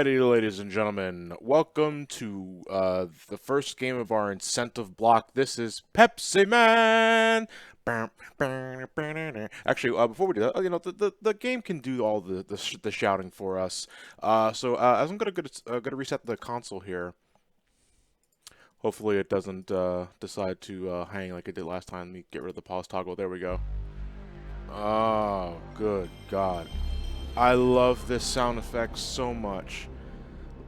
Alrighty, ladies and gentlemen, welcome to the first game of our incentive block. This is Pepsiman. Actually, before we do that, the game can do all the shouting for us. As I'm gonna reset the console here. Hopefully, it doesn't decide to hang like it did last time. Let me get rid of the pause toggle. There we go. Oh, good God. I love this sound effect so much.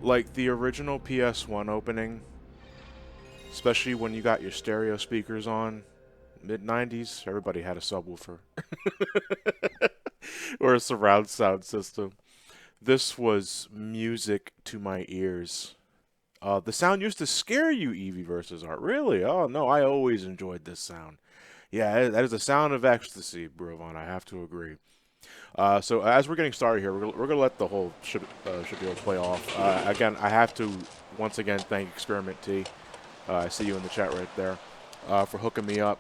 Like the original PS1 opening, especially when you got your stereo speakers on, mid-90s, everybody had a subwoofer. Or a surround sound system. This was music to my ears. The sound used to scare you, Eevee versus Art. Really? Oh, no, I always enjoyed this sound. Yeah, that is a sound of ecstasy, Brovon, I have to agree. So as we're getting started here, we're gonna let the whole spiel play off. Again, I have to once again thank Experiment T. I see you in the chat right there for hooking me up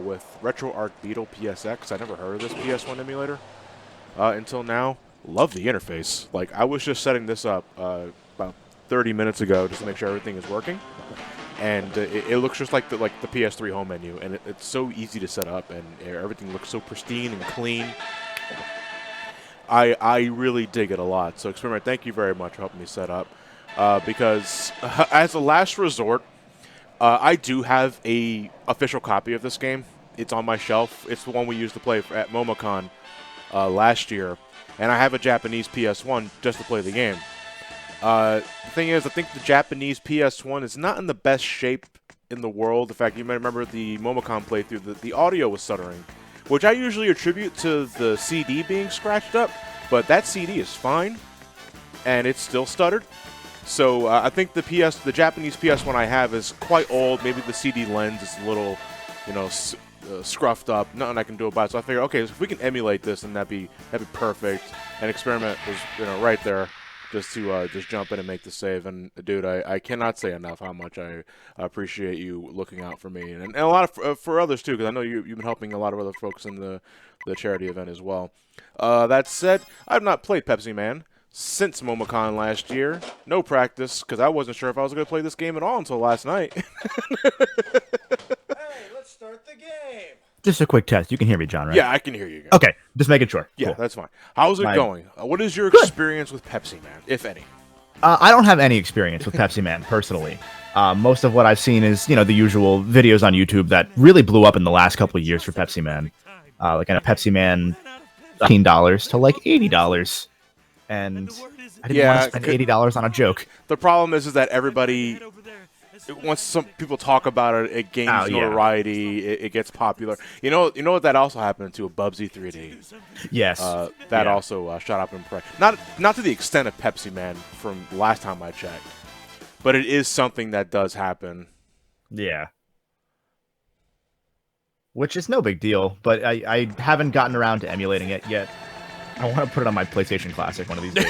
with RetroArch Beetle PSX. I never heard of this PS1 emulator until now. Love the interface. Like I was just setting this up about 30 minutes ago just to make sure everything is working, and it looks just like the PS3 home menu, and it's so easy to set up, and everything looks so pristine and clean. I really dig it a lot. So Experiment, thank you very much for helping me set up. Because as a last resort, I do have a official copy of this game. It's on my shelf. It's the one we used to play at MomoCon last year. And I have a Japanese PS1 just to play the game. The thing is, I think the Japanese PS1 is not in the best shape in the world. In fact, you might remember the MomoCon playthrough. The audio was stuttering, which I usually attribute to the CD being scratched up, but that CD is fine, and it's still stuttered. So I think the Japanese PS1 I have is quite old. Maybe the CD lens is a little, scruffed up. Nothing I can do about it. So I figured, okay, if we can emulate this, then that'd be perfect. And Experiment was, right there, just to just jump in and make the save. And dude, I cannot say enough how much I appreciate you looking out for me, and a lot of for others too, because I know you've been helping a lot of other folks in the charity event as well. That said, I've not played Pepsiman since MomoCon last year. No practice, because I wasn't sure if I was going to play this game at all until last night. Hey, let's start the game. Just a quick test. You can hear me, John, right? Yeah, I can hear you guys. Okay, just making sure. Yeah, Cool. that's fine. How's it going? What is your Good. experience with Pepsiman, if any? I don't have any experience with Pepsiman personally. Most of what I've seen is, the usual videos on YouTube that really blew up in the last couple of years for Pepsiman. Like a Pepsiman, $15 to like $80, and I didn't want to spend $80 on a joke. The problem is that everybody, once some people talk about it, it gains notoriety. It gets popular. You know what that also happened to a Bubsy 3D. Yes, that also shot up in price. Not to the extent of Pepsiman from last time I checked, but it is something that does happen. Yeah. Which is no big deal, but I haven't gotten around to emulating it yet. I want to put it on my PlayStation Classic one of these days.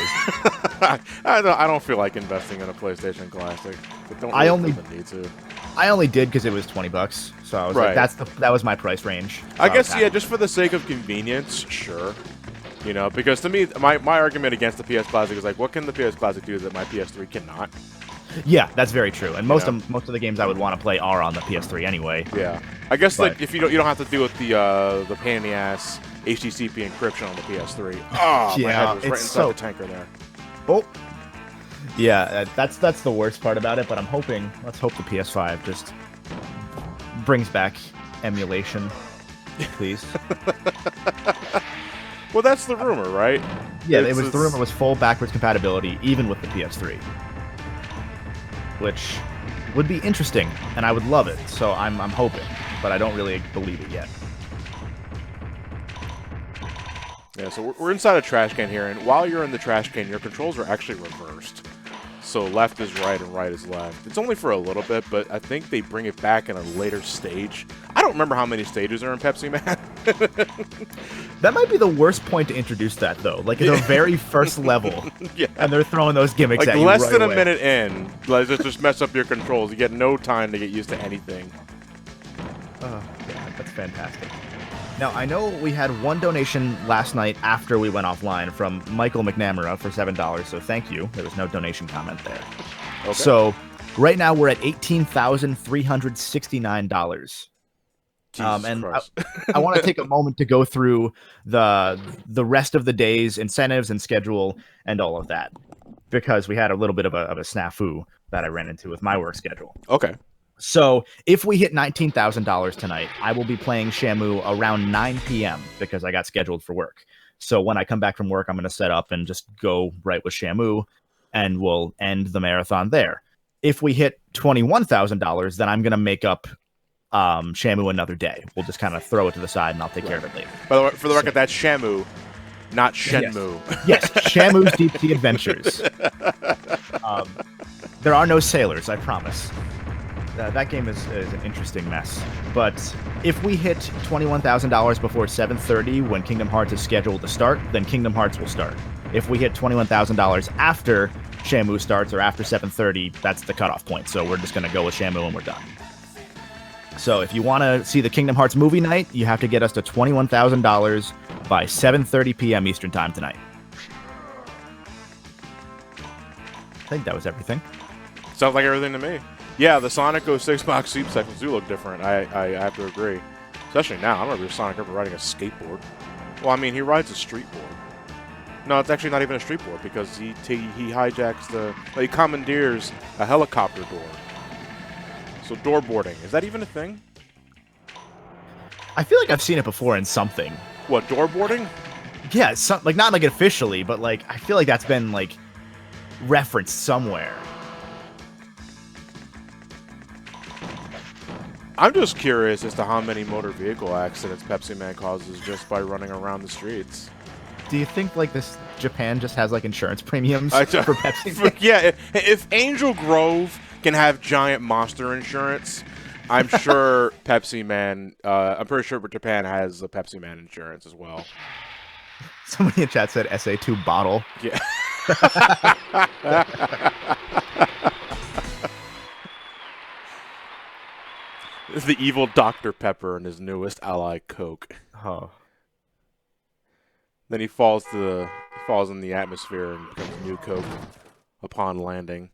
I don't feel like investing in a PlayStation Classic. I only need to. I only did because it was $20, so I was like, that was my price range. So I guess just for the sake of convenience, sure. Because to me, my argument against the PS Classic is like, what can the PS Classic do that my PS3 cannot? Yeah, that's very true. And most of the games I would want to play are on the PS3 anyway. Yeah, I guess like if you don't have to deal with the pain in the ass HTTP encryption on the PS3. Oh, yeah, my head was right inside the tanker there. Oh, yeah, that's the worst part about it. But let's hope the PS5 just brings back emulation, please. Well, that's the rumor, right? Yeah, the rumor was full backwards compatibility, even with the PS3. Which would be interesting, and I would love it. So I'm hoping, but I don't really believe it yet. Yeah, so we're inside a trash can here, and while you're in the trash can, your controls are actually reversed. So left is right and right is left. It's only for a little bit, but I think they bring it back in a later stage. I don't remember how many stages are in Pepsiman. That might be the worst point to introduce that, though. Like, the very first level, and they're throwing those gimmicks at you less right than away. a minute in, like, just mess up your controls. You get no time to get used to anything. Oh, yeah, that's fantastic. Now, I know we had one donation last night after we went offline from Michael McNamara for $7, so thank you. There was no donation comment there. Okay. So, right now we're at $18,369. Jesus And Christ. I want to take a moment to go through the rest of the day's incentives and schedule and all of that, because we had a little bit of a snafu that I ran into with my work schedule. Okay. So if we hit $19,000 tonight, I will be playing Shamu around 9 p.m. because I got scheduled for work. So when I come back from work, I'm going to set up and just go right with Shamu, and we'll end the marathon there. If we hit $21,000, then I'm going to make up Shamu another day. We'll just kind of throw it to the side, and I'll take care of it later. By the way, for the record, that's Shamu, not Shenmue. Yes, Shamu's Deep Sea Adventures. There are no sailors, I promise. That game is an interesting mess. But if we hit $21,000 before 7:30 when Kingdom Hearts is scheduled to start, then Kingdom Hearts will start. If we hit $21,000 after Shamu starts or after 7:30, that's the cutoff point. So we're just going to go with Shamu and we're done. So if you want to see the Kingdom Hearts movie night, you have to get us to $21,000 by 7:30 p.m. Eastern Time tonight. I think that was everything. Sounds like everything to me. Yeah, the Sonic 06 box sweep sections do look different. I have to agree. Especially now. I remember Sonic ever riding a skateboard. Well, I mean, he rides a street board. No, it's actually not even a street board because he hijacks he commandeers a helicopter door. So door boarding. Is that even a thing? I feel like I've seen it before in something. What, door boarding? Yeah, like not like officially, but like I feel like that's been like referenced somewhere. I'm just curious as to how many motor vehicle accidents Pepsiman causes just by running around the streets. Do you think like this Japan just has like insurance premiums for Pepsi? Yeah, if Angel Grove can have giant monster insurance, I'm sure Pepsiman. I'm pretty sure Japan has a Pepsiman insurance as well. Somebody in chat said SA2 bottle. Yeah. The evil Dr. Pepper and his newest ally, Coke. Oh. Then he falls in the atmosphere and becomes new Coke upon landing.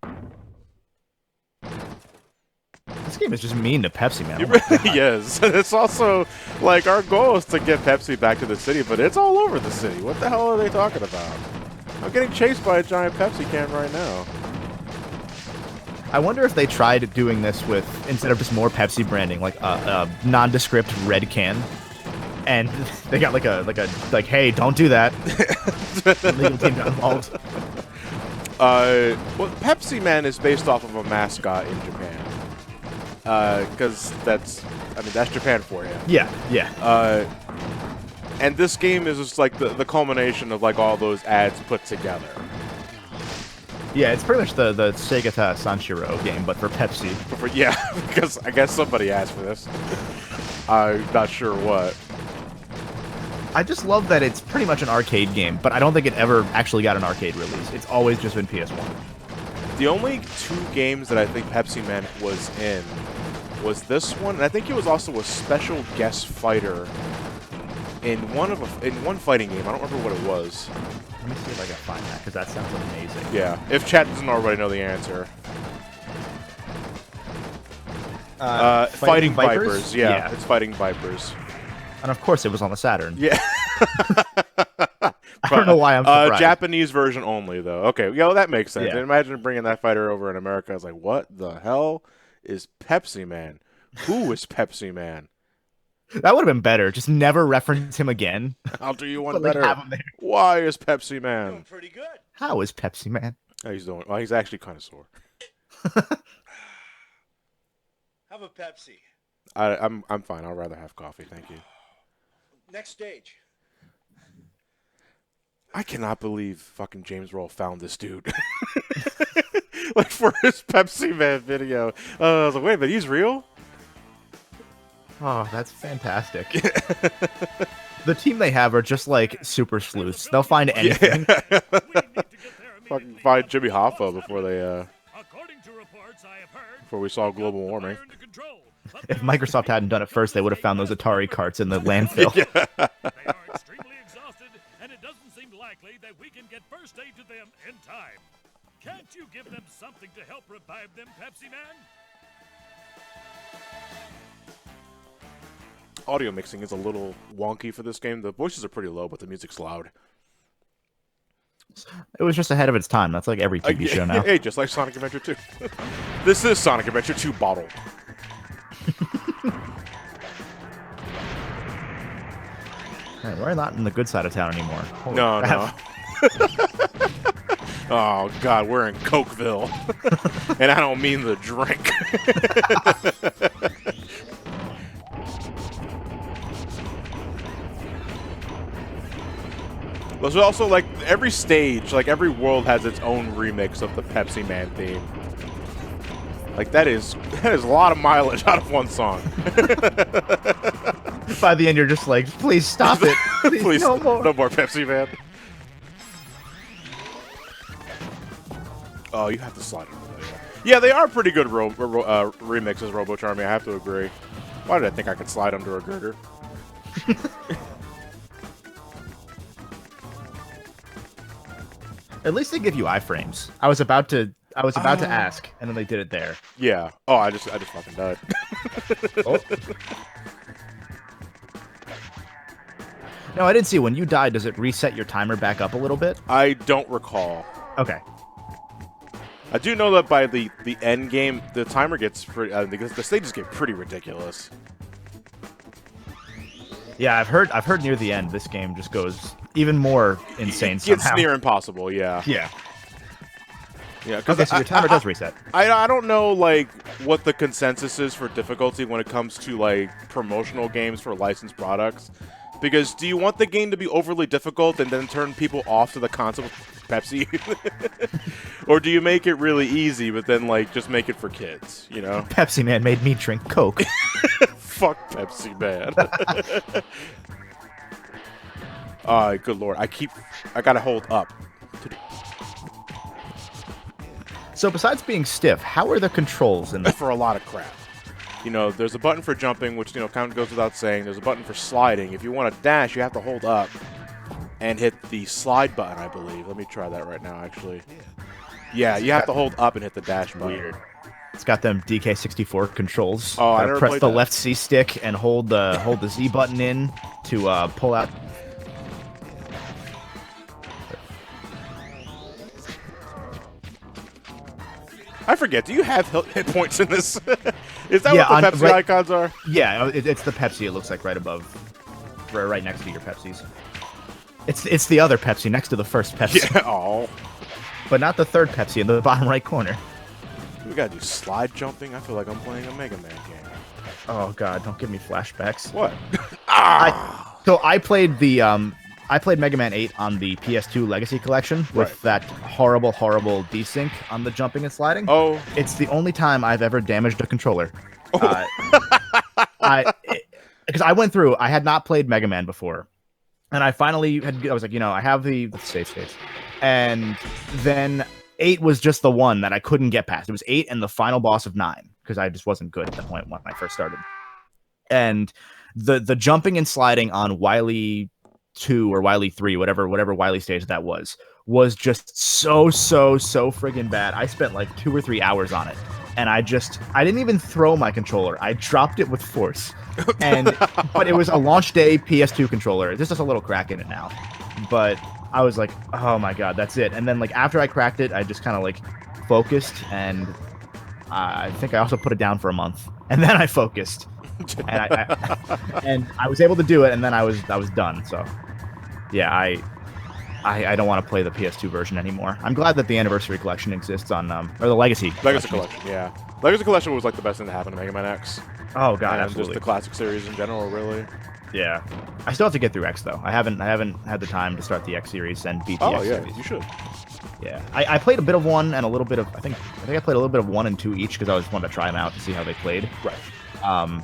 This game is just mean to Pepsi, man. It really is. It's also like our goal is to get Pepsi back to the city, but it's all over the city. What the hell are they talking about? I'm getting chased by a giant Pepsi can right now. I wonder if they tried doing this with, instead of just more Pepsi branding, like a nondescript red can, and they got like, hey, don't do that. The legal team got involved. Well, Pepsi Man is based off of a mascot in Japan. Because that's Japan for you. Yeah, yeah. And this game is just like the culmination of like all those ads put together. Yeah, it's pretty much the Segata Sanshiro game, but for Pepsi. Yeah, because I guess somebody asked for this. I'm not sure what. I just love that it's pretty much an arcade game, but I don't think it ever actually got an arcade release. It's always just been PS1. The only two games that I think Pepsi Man was in was this one, and I think he was also a special guest fighter in one fighting game. I don't remember what it was. Let me see if I can find that, because that sounds amazing. Yeah, if chat doesn't already know the answer. Fighting Vipers? Yeah, it's Fighting Vipers. And of course it was on the Saturn. Yeah. I don't know why I'm surprised. Japanese version only, though. Okay, yeah, well, that makes sense. Yeah. Imagine bringing that fighter over in America. I was like, what the hell is Pepsi Man? Who is Pepsi Man? That would have been better. Just never reference him again. I'll do you one But, like, better. have him there. Why is Pepsi Man? Doing pretty good. How is Pepsi Man? Oh, well, he's actually kind of sore. Have a Pepsi. I'm fine. I'll rather have coffee. Thank you. Next stage. I cannot believe fucking James Roll found this dude. Like for his Pepsi Man video. I was like, wait, but he's real? Oh, that's fantastic. The team they have are just like super sleuths. They'll find anything. Fucking find Jimmy Hoffa before they Before we saw global warming. If Microsoft hadn't done it first, they would have found those Atari carts in the landfill. Yeah. They are extremely exhausted, and it doesn't seem likely that we can get first aid to them in time. Can't you give them something to help revive them, Pepsi Man? Audio mixing is a little wonky for this game. The voices are pretty low, but the music's loud. It was just ahead of its time. That's like every TV show now. Hey, just like Sonic Adventure 2. This is Sonic Adventure 2 bottle. Man, we're not in the good side of town anymore. Holy No, crap. no. Oh, God, we're in Cokeville. And I don't mean the drink. There's also, like, every stage, like, every world has its own remix of the Pepsi Man theme. Like, that is a lot of mileage out of one song. By the end, you're just like, please stop it. Please, no more. No more Pepsi Man. Oh, you have to slide over there. Yeah, they are pretty good remixes, Robo Charmy, I have to agree. Why did I think I could slide under a girder? At least they give you iframes. I was about to ask, and then they did it there. Yeah. Oh, I just fucking died. Oh. No, I didn't see. When you die, does it reset your timer back up a little bit? I don't recall. Okay. I do know that by the end game, the timer gets pretty. Because the stages get pretty ridiculous. Yeah, I've heard near the end, this game just goes even more insane. It gets somehow. near impossible. Yeah. Yeah. Yeah. Okay, so your timer does reset. I don't know like what the consensus is for difficulty when it comes to like promotional games for licensed products. Because do you want the game to be overly difficult and then turn people off to the concept of Pepsi? Or do you make it really easy, but then, like, just make it for kids, you know? Pepsi Man made me drink Coke. Fuck Pepsi Man. Good lord. I gotta hold up. So besides being stiff, how are the controls in For a lot of crap. You know, there's a button for jumping, which, you know, kind of goes without saying. There's a button for sliding. If you want to dash, you have to hold up and hit the slide button, I believe. Let me try that right now, actually. Yeah, you have to hold up and hit the dash button. Weird. It's got them DK64 controls. Oh, I never press played the that. left C stick and hold the Z button in to pull out. I forget. Do you have hit points in this? Is that Yeah, what the on- Pepsi right- icons are? Yeah, it's the Pepsi. It looks like right above, right next to your Pepsis. It's the other Pepsi next to the first Pepsi, Yeah. Oh. but not the third Pepsi in the bottom right corner. We gotta do slide jumping. I feel like I'm playing a Mega Man game. Oh God, don't give me flashbacks. What? So I played Mega Man 8 on the PS2 Legacy Collection with Right. that horrible desync on the jumping and sliding. Oh. It's the only time I've ever damaged a controller. Oh. Because I went through, I had not played Mega Man before, and I finally I was like, you know, I have the save states, and then 8 was just the one that I couldn't get past. It was 8 and the final boss of 9 because I just wasn't good at that point when I first started. And the jumping and sliding on Wily 2 or Wily 3, whatever Wily stage that was just so friggin' bad. I spent like 2 or 3 hours on it, and I didn't even throw my controller. I dropped it with force, but it was a launch day PS2 controller. There's just a little crack in it now, but I was like, oh my God, that's it. And then like after I cracked it, I just kind of like focused, and I think I also put it down for a month, and then I focused, and I was able to do it, and then I was done. So yeah, I don't want to play the PS2 version anymore. I'm glad that the Anniversary Collection exists on or the Legacy Collection, yeah. Legacy Collection was like the best thing to happen to Mega Man X. Oh God, And absolutely. just the classic series in general, really. Yeah, I still have to get through X though. I haven't had the time to start the X series and beat the Oh X yeah, series. you should. Yeah, I played a bit of 1 and a little bit of I think I played a little bit of 1 and 2 each because I just wanted to try them out to see how they played. Right.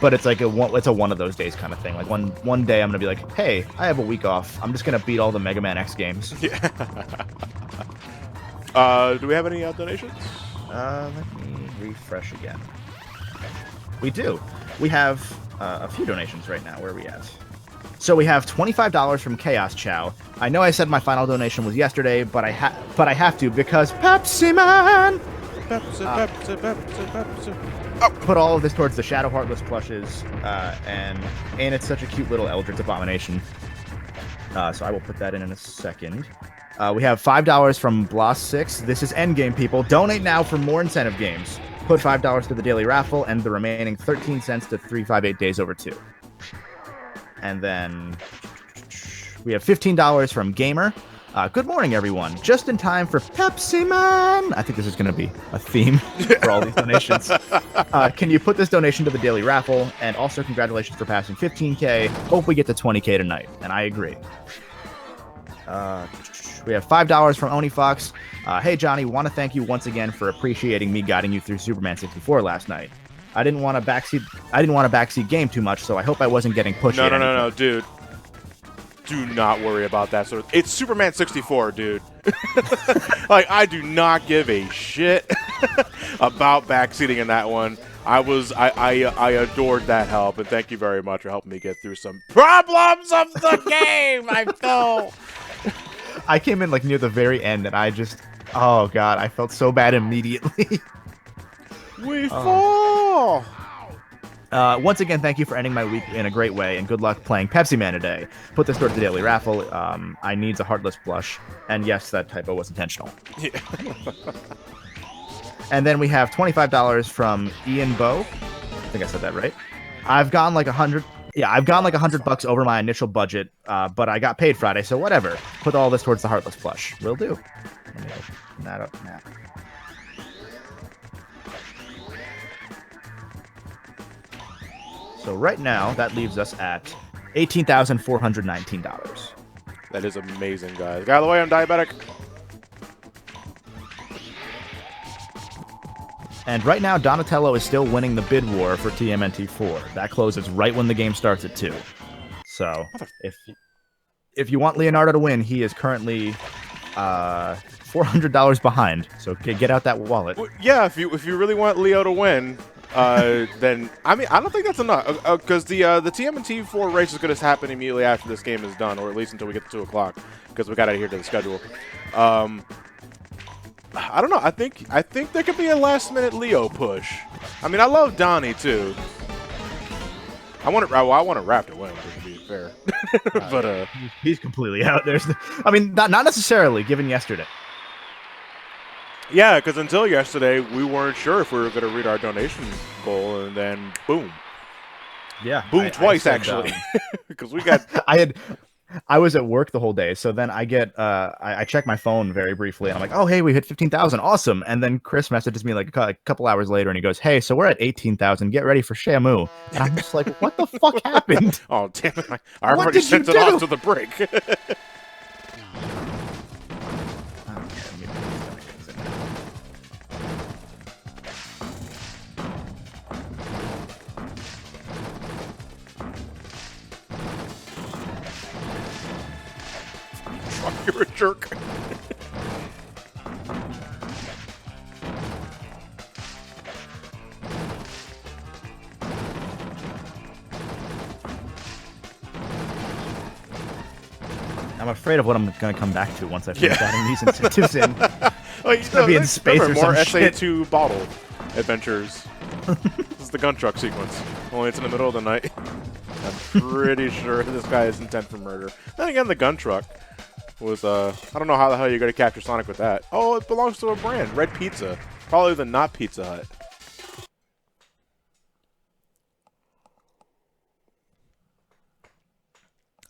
But it's like it's a one of those days kind of thing. Like one day I'm gonna be like, hey, I have a week off. I'm just gonna beat all the Mega Man X games. Yeah. Do we have any donations? Let me refresh again. We do. We have a few donations right now. Where are we at? So we have $25 from Chaos Chow. I know I said my final donation was yesterday, but I have to because Pepsiman. Put all of this towards the Shadow Heartless plushes, and it's such a cute little Eldritch Abomination. So I will put that in a second. We have $5 from Bloss6. This is Endgame, people. Donate now for more incentive games. Put $5 to the daily raffle and the remaining 13 cents to 358 Days Over 2. And then we have $15 from Gamer. Good morning, everyone. Just in time for Pepsiman. I think this is going to be a theme for all these donations. Can you put this donation to the daily raffle? And also congratulations for passing 15K. Hope we get to 20K tonight. And I agree. We have $5 from OniFox. Hey, Johnny, want to thank you once again for appreciating me guiding you through Superman 64 last night. I didn't want to backseat game too much, so I hope I wasn't getting pushed. No, dude. Do not worry about that. So it's Superman 64, dude. Like, I do not give a shit about backseating in that one. I adored that help, and thank you very much for helping me get through some problems of the game. I know. I came in like near the very end, and I just, oh god, I felt so bad immediately. We fall. Once again, thank you for ending my week in a great way, and good luck playing Pepsiman today. Put this towards the daily raffle. I needs a Heartless blush, and yes, that typo was intentional. Yeah. And then we have $25 from Ian Bow. I think I said that right. I've gone like $100. Yeah, I've gone like $100 over my initial budget, but I got paid Friday, so whatever. Put all this towards the Heartless plush. Will do. Let me open that up now. So right now, that leaves us at $18,419. That is amazing, guys. Get out of the way, I'm diabetic. And right now, Donatello is still winning the bid war for TMNT4. That closes right when the game starts at 2. So if you want Leonardo to win, he is currently $400 behind. So get out that wallet. Well, yeah, if you really want Leo to win, then I mean I don't think that's enough because the TMNT4 race is going to happen immediately after this game is done, or at least until we get to 2 o'clock because we got to adhere to the schedule. I don't know. I think there could be a last-minute Leo push. I mean, I love Donnie too. I want Raph to win, to be fair. But he's completely out. I mean, not necessarily given yesterday. Yeah, because until yesterday, we weren't sure if we were going to read our donation goal, and then boom. Yeah, boom twice actually, because we got. I was at work the whole day, so then I check my phone very briefly, and I'm like, oh, hey, we hit 15,000, awesome. And then Chris messages me like a couple hours later, and he goes, hey, so we're at 18,000, get ready for Shamu. And I'm just like, what the fuck happened? Oh, damn it, I already sent it off to the break. You're a jerk. I'm afraid of what I'm going to come back to once I finish adding these incentives in. Oh, it's going to be in space or some more shit. SA2 bottle adventures. This is the gun truck sequence. Only it's in the middle of the night. I'm pretty sure this guy is intent for murder. Then again, the gun truck was, I don't know how the hell you're going to capture Sonic with that. Oh, it belongs to a brand. Red Pizza. Probably the not Pizza Hut.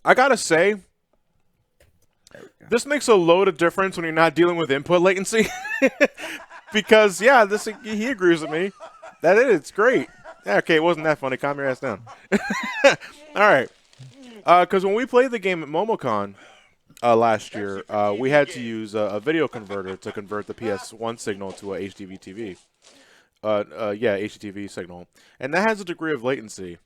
I gotta say, this makes a load of difference when you're not dealing with input latency. Because, yeah, he agrees with me. It's great. Yeah, okay, it wasn't that funny. Calm your ass down. All right. Because when we played the game at MomoCon last year, we had to use a video converter to convert the PS1 signal to a HDV TV. Yeah, HDTV signal. And that has a degree of latency.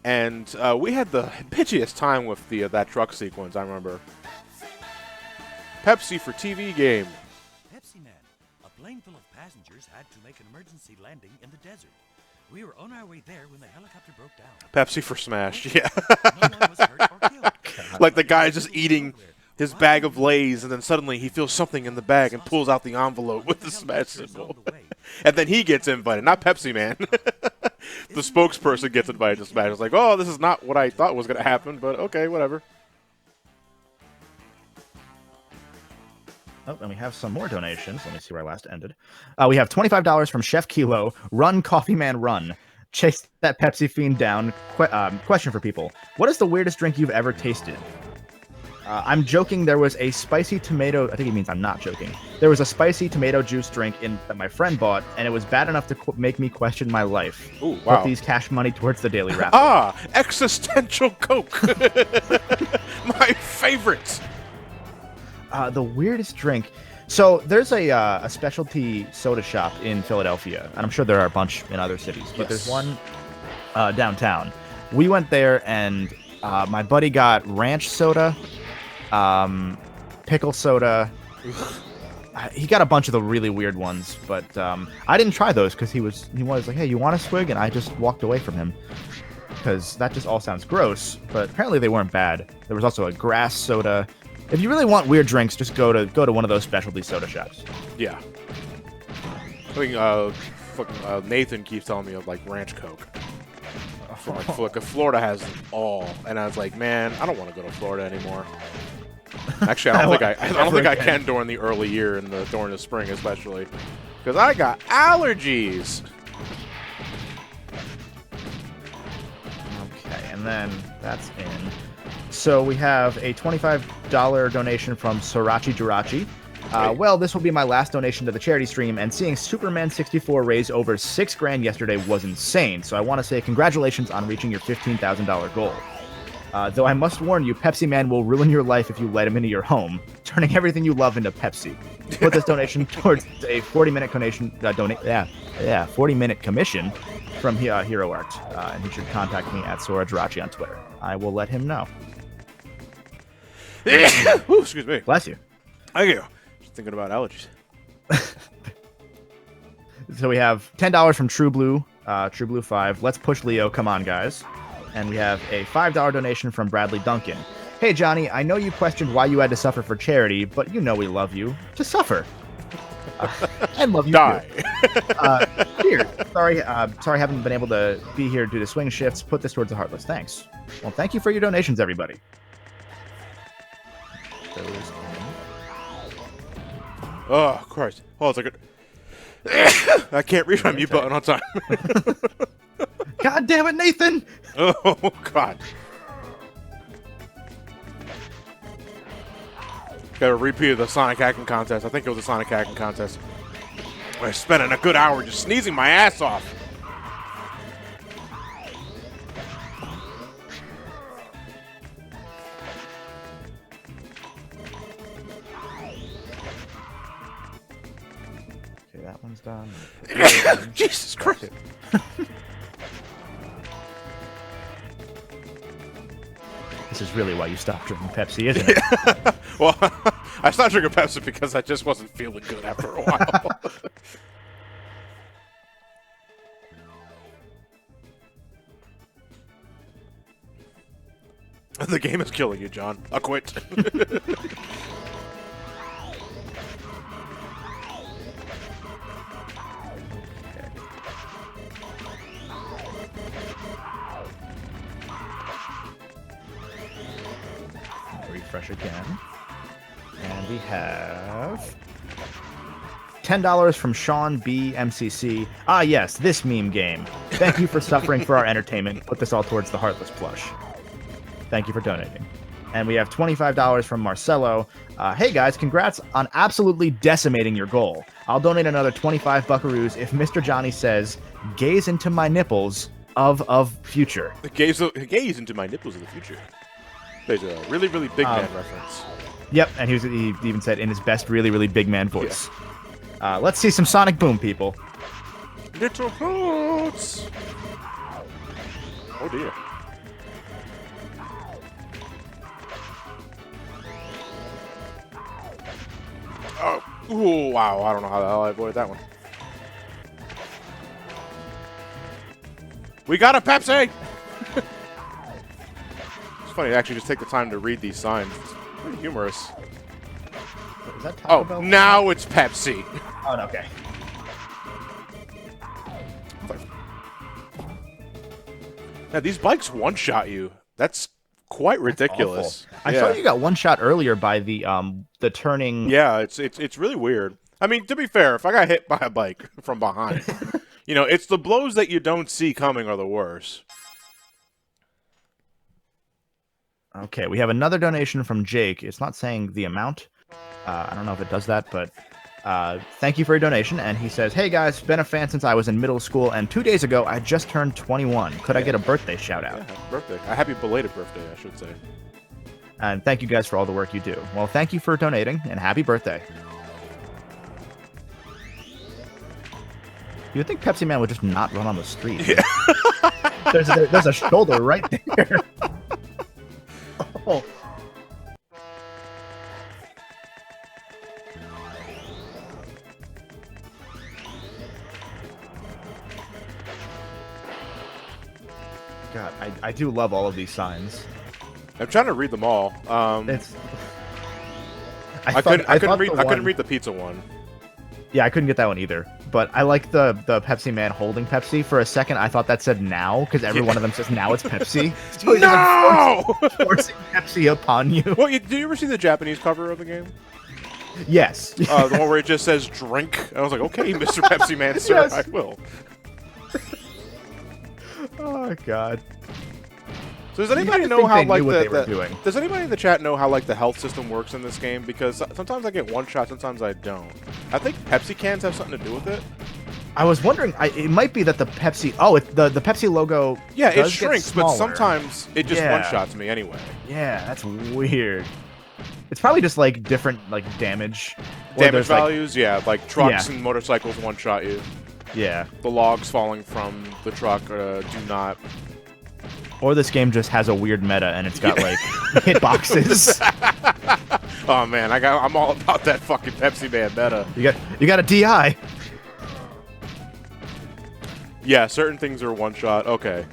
And we had the bitchiest time with that truck sequence, I remember. Pepsi for TV game. Pepsiman, passengers had to make an emergency landing in the desert. We were on our way there when the helicopter broke down. Pepsi for Smash, yeah. No one was hurt or killed. Like the guy's just eating his bag of Lay's, and then suddenly he feels something in the bag and pulls out the envelope with the Smash symbol. And then he gets invited, not Pepsi Man. The spokesperson gets invited to Smash. It's like, oh, this is not what I thought was going to happen, but okay, whatever. Oh, and we have some more donations. Let me see where I last ended. We have $25 from Chef Kilo. Run, Coffee Man, run. Chase that Pepsi fiend down. Question for people. What is the weirdest drink you've ever tasted? I'm joking. There was a spicy tomato. I think he means I'm not joking. There was a spicy tomato juice drink that my friend bought, and it was bad enough to make me question my life. Ooh, wow. Put these cash money towards the daily raffle. Ah, existential Coke. My favorite. The weirdest drink. So there's a specialty soda shop in Philadelphia, and I'm sure there are a bunch in other cities, but there's one downtown. We went there, and my buddy got ranch soda, pickle soda. He got a bunch of the really weird ones, but I didn't try those because he was like, hey, you want a swig? And I just walked away from him because that just all sounds gross, but apparently they weren't bad. There was also a grass soda. If you really want weird drinks, just go to one of those specialty soda shops. Yeah. I think Nathan keeps telling me of like ranch Coke. Florida has them all, and I was like, man, I don't want to go to Florida anymore. Actually, I don't think I can during the early year and during the spring especially, because I got allergies. Okay, and then that's in. So we have a $25 donation from Sorachi Jirachi. Well, this will be my last donation to the charity stream, and seeing Superman 64 raise over $6 grand yesterday was insane. So I want to say congratulations on reaching your $15,000 goal. Though I must warn you, Pepsi Man will ruin your life if you let him into your home, turning everything you love into Pepsi. Put this donation towards a 40-minute donation. 40-minute commission from Hero Art, and he should contact me at Sora Jirachi on Twitter. I will let him know. Ooh, excuse me. Bless you. Thank you. Just thinking about allergies. So we have $10 from True Blue 5. Let's push Leo. Come on, guys. And we have a $5 donation from Bradley Duncan. Hey, Johnny, I know you questioned why you had to suffer for charity, but you know we love you. Just suffer. And love you. Die. Here. Sorry I haven't been able to be here due to swing shifts. Put this towards the Heartless. Thanks. Well, thank you for your donations, everybody. Oh, Christ. Hold on a second. I can't reach my mute button on time. God damn it, Nathan! Oh, God. Got a repeat of the Sonic Hacking Contest. I think it was the Sonic Hacking Contest. I was spending a good hour just sneezing my ass off. Okay, that one's done. Jesus Christ. This is really why you stopped drinking Pepsi, isn't it? Well, I stopped drinking Pepsi because I just wasn't feeling good after a while. The game is killing you, John. I'll quit. Refresh again. And we have $10 from Sean B. MCC. Ah, yes, this meme game. Thank you for suffering for our entertainment. Put this all towards the Heartless plush. Thank you for donating. And we have $25 from Marcelo. Hey guys, congrats on absolutely decimating your goal. I'll donate another 25 buckaroos if Mr. Johnny says, gaze into my nipples of future. Gaze into my nipples of the future. There's a really, really big man reference. Yep, and he even said in his best really, really big man voice. Yeah. Let's see some Sonic Boom, people. Little boots. Oh, dear. Oh, ooh, wow. I don't know how the hell I avoided that one. We got a Pepsi! It's funny to actually just take the time to read these signs. It's pretty humorous. Is that Taco Oh, Bell? now it's Pepsi. Oh, no, okay. Now, these bikes one-shot you. That's quite ridiculous. I saw you got one shot earlier by the turning. Yeah, it's really weird. I mean, to be fair, if I got hit by a bike from behind, you know, it's the blows that you don't see coming are the worst. Okay, we have another donation from Jake. It's not saying the amount. I don't know if it does that, but thank you for your donation. And he says, "Hey guys, been a fan since I was in middle school, and 2 days ago I just turned 21. Could I get a birthday shout out?" Yeah, happy birthday. A happy belated birthday, I should say. And thank you guys for all the work you do. Well, thank you for donating, and happy birthday. You would think Pepsi Man would just not run on the street. Yeah. There's a shoulder right there. Oh. God, I do love all of these signs. I'm trying to read them all. It's. I couldn't read the pizza one. Yeah, I couldn't get that one either. But I like the Pepsi Man holding Pepsi. For a second, I thought that said now, because every one of them says now it's Pepsi. So No! Forcing Pepsi upon you. Well, did you ever see the Japanese cover of the game? Yes. The one where it just says drink. And I was like, okay, Mr. Pepsi Man, sir, Yes. I will. Oh, God. So does anybody to know think how they like knew what they were doing. Does anybody in the chat know how like the health system works in this game? Because sometimes I get one shot, sometimes I don't. I think Pepsi cans have something to do with it. I was wondering, it might be that the Pepsi. Oh, the Pepsi logo. Yeah, it does get shrinks, but smaller. sometimes it just Yeah. one shots me anyway. Yeah, that's weird. It's probably just like different like damage. Or Damage there's, like- values, yeah, like trucks Yeah. and motorcycles one shot you. yeah. The logs falling from the truck do not. Or this game just has a weird meta and it's got like hitboxes. Oh man, I'm all about that fucking Pepsi Man meta. You got a DI. Yeah, certain things are one shot. Okay.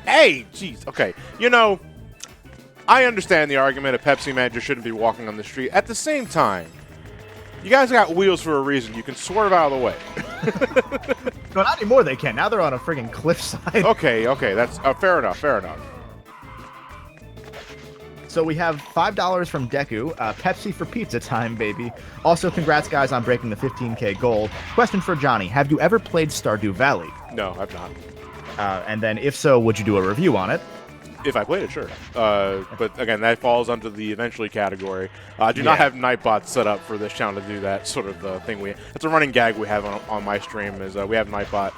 Hey, jeez. Okay. You know, I understand the argument a Pepsi Man just shouldn't be walking on the street. At the same time, you guys got wheels for a reason. You can swerve out of the way. No, not anymore. They can. Now they're on a friggin' cliffside. Okay, that's fair enough. Fair enough. So we have $5 from Deku. Pepsi for pizza time, baby. Also, congrats, guys, on breaking the 15K goal. Question for Johnny. Have you ever played Stardew Valley? No, I've not. And then, if so, would you do a review on it? If I played it, sure. But again, that falls under the eventually category. I do not Yeah. have Nightbot set up for this channel to do that sort of thing. It's a running gag we have on my stream is we have Nightbot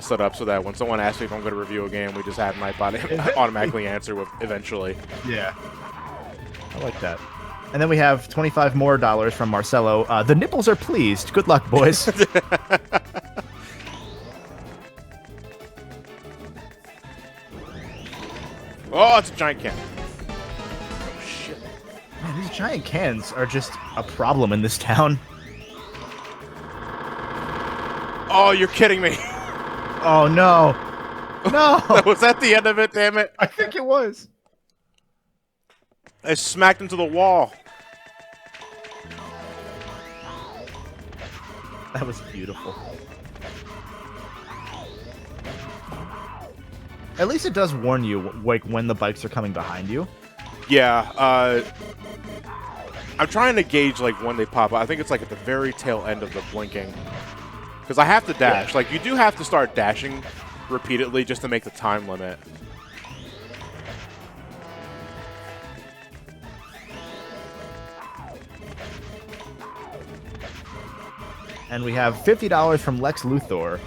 set up so that when someone asks me if I'm going to review a game, we just have Nightbot automatically answer with eventually. Yeah. I like that. And then we have $25 more from Marcelo. The nipples are pleased. Good luck, boys. Oh, it's a giant can. Oh, shit. Man, these giant cans are just a problem in this town. Oh, you're kidding me. Oh, no. No. Was that the end of it, damn it? I think it was. I smacked into the wall. That was beautiful. At least it does warn you, like, when the bikes are coming behind you. Yeah, I'm trying to gauge, like, when they pop up. I think it's, like, at the very tail end of the blinking. Because I have to dash. Yeah. Like, you do have to start dashing repeatedly just to make the time limit. And we have $50 from Lex Luthor.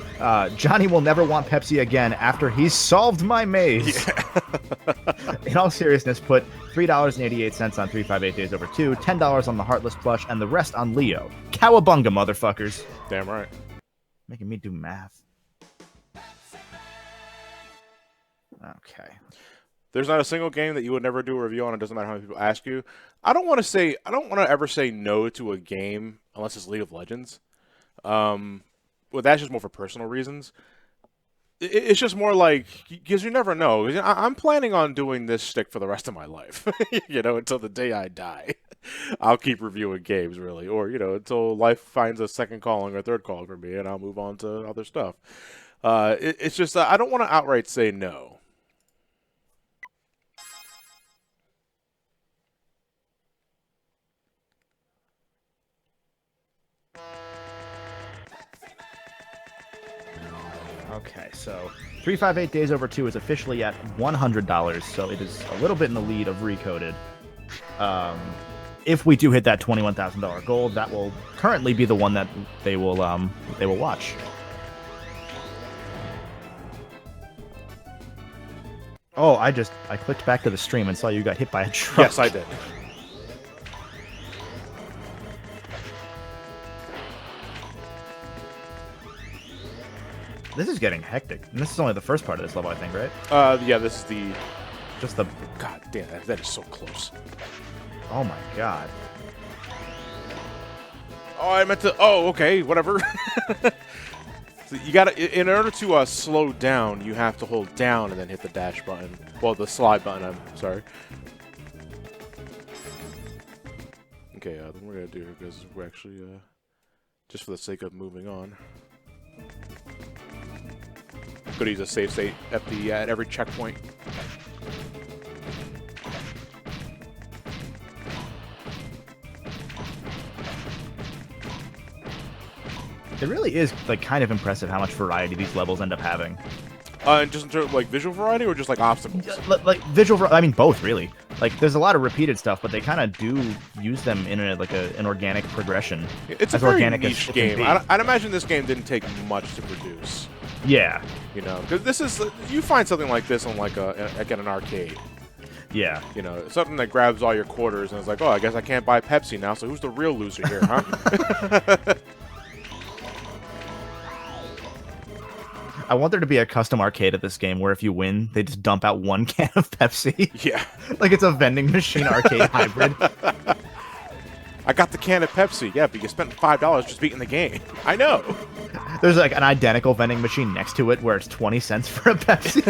Johnny will never want Pepsi again after he's solved my maze. Yeah. In all seriousness, put $3.88 on 358 Days Over 2, $10 on the Heartless plush, and the rest on Leo. Cowabunga, motherfuckers. Damn right. Making me do math. Okay. There's not a single game that you would never do a review on. It doesn't matter how many people ask you. I don't want to ever say no to a game unless it's League of Legends. Well, that's just more for personal reasons. It's just more like, because you never know. I'm planning on doing this shtick for the rest of my life, until the day I die. I'll keep reviewing games, really, or until life finds a second calling or third calling for me, and I'll move on to other stuff. It's just I don't want to outright say no. Okay, so 358 Days Over 2 is officially at $100, so it is a little bit in the lead of Recoded. If we do hit that $21,000 goal, that will currently be the one that they will watch. Oh, I clicked back to the stream and saw you got hit by a truck. Yes, I did. This is getting hectic. And this is only the first part of this level, I think, right? Yeah, this is the... Just the... God damn, that is so close. Oh my god. Oh, I meant to... Oh, okay, whatever. So you gotta... In order to slow down, you have to hold down and then hit the dash button. Well, the slide button, I'm sorry. Okay, then we're gonna do here, because we're actually... just for the sake of moving on. Could use a save state at every checkpoint. It really is like kind of impressive how much variety these levels end up having. And just in terms of like visual variety or just like obstacles? Like visual, I mean both really. Like there's a lot of repeated stuff, but they kind of do use them in an organic progression. It's a very niche game. I'd imagine this game didn't take much to produce. Yeah. Because this is, you find something like this on like an arcade. Yeah. Something that grabs all your quarters and it's like, oh, I guess I can't buy Pepsi now, so who's the real loser here, huh? I want there to be a custom arcade at this game where if you win, they just dump out one can of Pepsi. Yeah. Like it's a vending machine arcade hybrid. I got the can of Pepsi. Yeah, but you spent $5 just beating the game. I know. There's like an identical vending machine next to it where it's 20 cents for a Pepsi.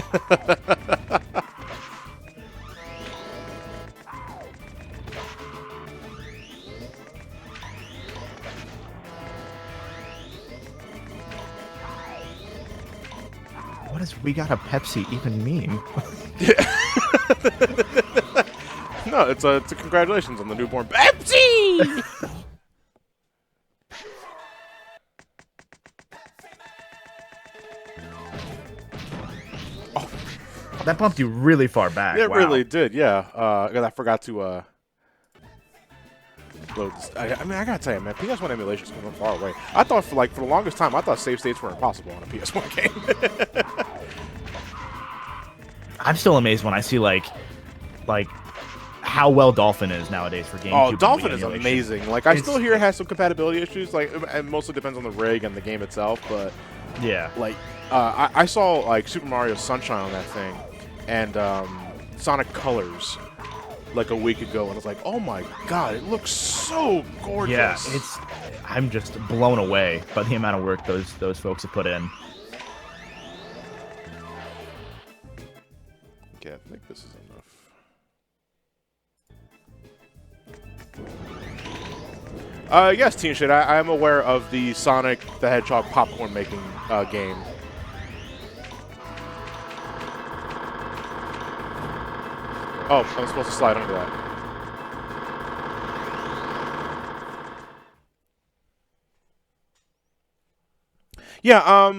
What does "we got a Pepsi" even mean? No, it's a congratulations on the newborn Pepsi. Oh, that bumped you really far back. It wow. really did, yeah. Because I forgot to load this. I gotta tell you, man, PS1 emulation's coming far away. I thought for the longest time, I thought save states were impossible on a PS1 game. I'm still amazed when I see like how well Dolphin is nowadays for GameCube. Oh, Dolphin is amazing. Like, I still hear it has some compatibility issues. Like, it mostly depends on the rig and the game itself. But yeah, like, I saw like Super Mario Sunshine on that thing, and Sonic Colors like a week ago, and I was like, oh my god, it looks so gorgeous. Yeah, I'm just blown away by the amount of work those folks have put in. Okay, I think this is enough. Yes, Teen Shit, I am aware of the Sonic the Hedgehog popcorn making game. Oh, I'm supposed to slide under that. Yeah,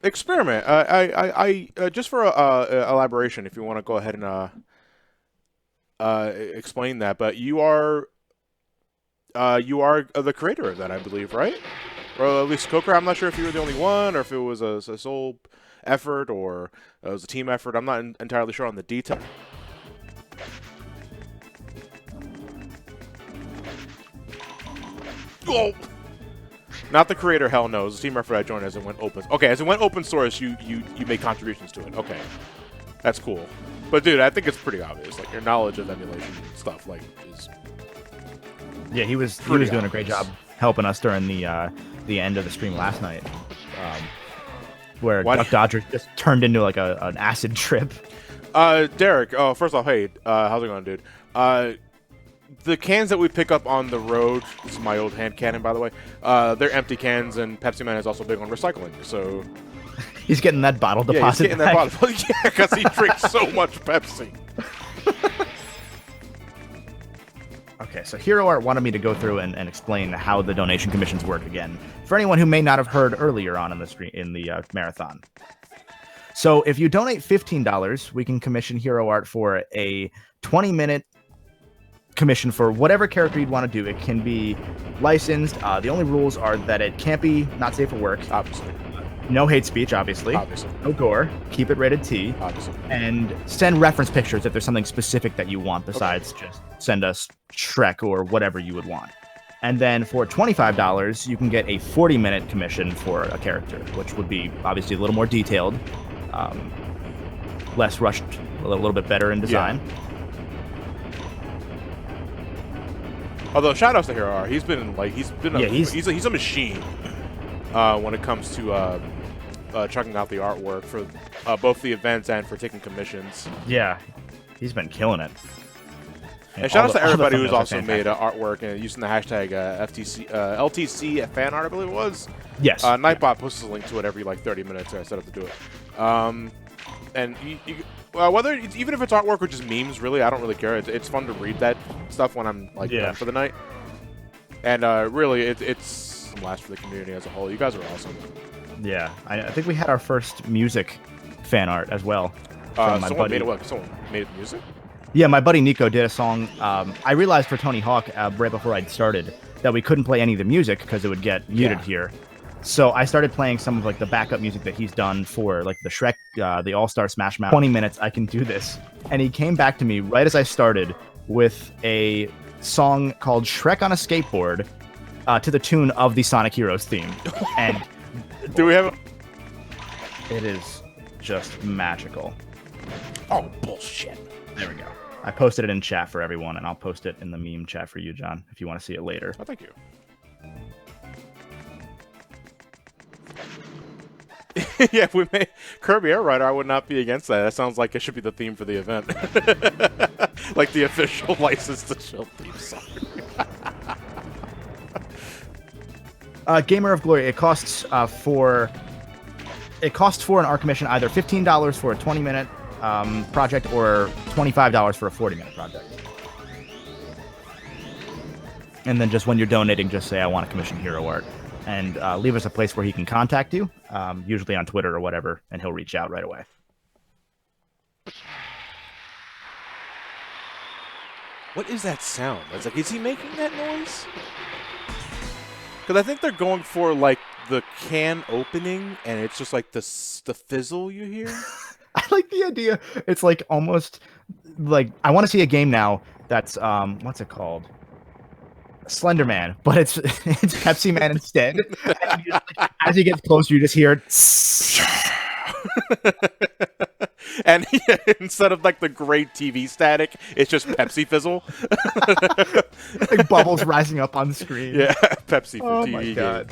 experiment. I just for elaboration, if you want to go ahead and explain that, but you are the creator of that, I believe, right? Or at least Coker. I'm not sure if you were the only one, or if it was a sole effort, or it was a team effort. I'm not entirely sure on the detail. Oh! Not the creator, hell no. It was a team effort I joined as it went open. Okay, as it went open source, you made contributions to it. Okay. That's cool. But dude, I think it's pretty obvious. Like, your knowledge of emulation stuff, like, is... Yeah, he was doing a great job helping us during the end of the stream last night. where Why- Duck Dodger just turned into like an acid trip. Derek. Oh, first off, hey, how's it going, dude? The cans that we pick up on the road. This is my old hand cannon, by the way. They're empty cans, and Pepsi Man is also big on recycling. So He's getting that bottle yeah, he's deposit getting back. that bottle. Yeah, because he drinks so much Pepsi. Okay, so Hero Art wanted me to go through and explain how the donation commissions work again, for anyone who may not have heard earlier on in the marathon. So if you donate $15, we can commission Hero Art for a 20-minute commission for whatever character you'd want to do. It can be licensed. The only rules are that it can't be not safe for work. Obviously. No hate speech, obviously. No gore. Keep it rated T. Obviously. And send reference pictures if there's something specific that you want besides just send us Shrek or whatever you would want. And then for $25, you can get a 40-minute commission for a character, which would be obviously a little more detailed, less rushed, a little bit better in design. Yeah. Although shout outs to Hero Art, he's been a machine when it comes to checking out the artwork for both the events and for taking commissions. Yeah, he's been killing it. And shout out to everybody who's thumbnails are also made fantastic. artwork and using the hashtag LTC fan art, I believe it was. Yes. Nightbot posts a link to it every like 30 minutes. I set up to do it. And whether even if it's artwork or just memes, really, I don't really care. It's fun to read that stuff when I'm like done for the night. And really, it's a blast for the community as a whole. You guys are awesome. Yeah, I think we had our first music fan art as well. From my Someone buddy. made it. What? Someone made music. Yeah, my buddy Nico did a song. I realized for Tony Hawk right before I'd started that we couldn't play any of the music because it would get muted here. So I started playing some of like the backup music that he's done for like the Shrek, the All-Star Smash Mouth. 20 minutes, I can do this. And he came back to me right as I started with a song called Shrek on a Skateboard to the tune of the Sonic Heroes theme. And Do we have? it is just magical. Oh bullshit! There we go. I posted it in chat for everyone, and I'll post it in the meme chat for you, John, if you want to see it later. Oh, thank you. Yeah, if we made Kirby Air Rider, I would not be against that. That sounds like it should be the theme for the event. Like the official license to chill theme song. Gamer of Glory, it costs for an art commission either $15 for a 20-minute project or $25 for a 40-minute project. And then just when you're donating, just say, I want to commission Hero Art. And leave us a place where he can contact you, usually on Twitter or whatever, and he'll reach out right away. What is that sound? It's like, is he making that noise? Because I think they're going for like the can opening, and it's just like the fizzle you hear. I like the idea. It's like almost like I want to see a game now that's what's it called? Slender Man, but it's Pepsi Man instead. And you just, like, as he gets closer, you just hear And instead of like the great TV static, it's just Pepsi fizzle. like bubbles rising up on the screen. Yeah, Pepsi for Oh TV my game. god.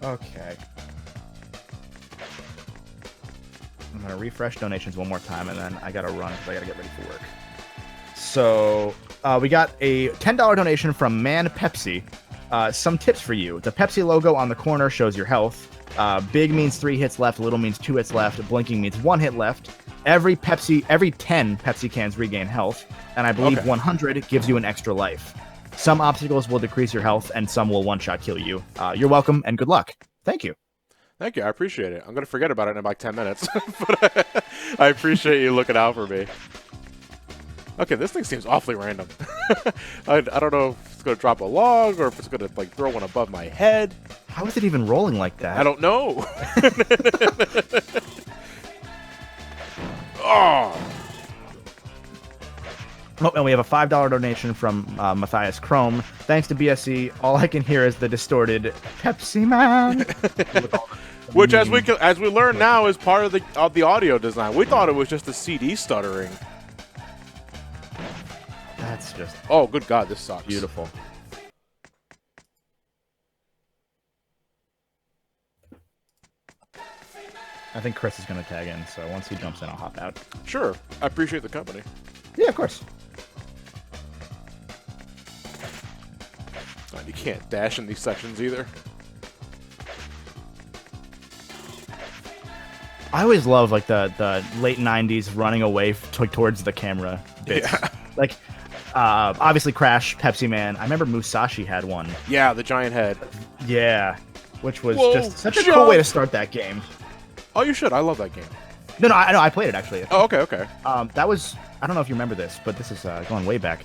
Okay. I'm gonna refresh donations one more time, and then I gotta run because I gotta get ready for work. So we got a $10 donation from Man Pepsi. Some tips for you. The Pepsi logo on the corner shows your health. Big means 3 hits left. Little means 2 hits left. Blinking means 1 hit left. Every 10 Pepsi cans regain health, and I believe 100 gives you an extra life. Some obstacles will decrease your health, and some will one-shot kill you. You're welcome, and good luck. Thank you. Thank you. I appreciate it. I'm going to forget about it in about 10 minutes. But I appreciate you looking out for me. Okay, this thing seems awfully random. I don't know if it's going to drop a log or if it's going to like throw one above my head. How is it even rolling like that? I don't know. Oh. Oh, and we have a $5 donation from Matthias Chrome. Thanks to BSC, all I can hear is the distorted Pepsi Man. Which, as we learn now, is part of the audio design. We thought it was just the CD stuttering. That's just Oh, good God, this sucks. beautiful. I think Chris is going to tag in, so once he jumps in, I'll hop out. Sure. I appreciate the company. Yeah, of course. You can't dash in these sections either. I always love like the late '90s running away towards the camera bits. Yeah. Like, obviously Crash, Pepsi Man. I remember Musashi had one. Yeah, the giant head. Yeah, which was Whoa, just such a cool way to start that game. Oh, you should. I love that game. No, I played it actually. Oh, okay. That was, I don't know if you remember this, but this is going way back.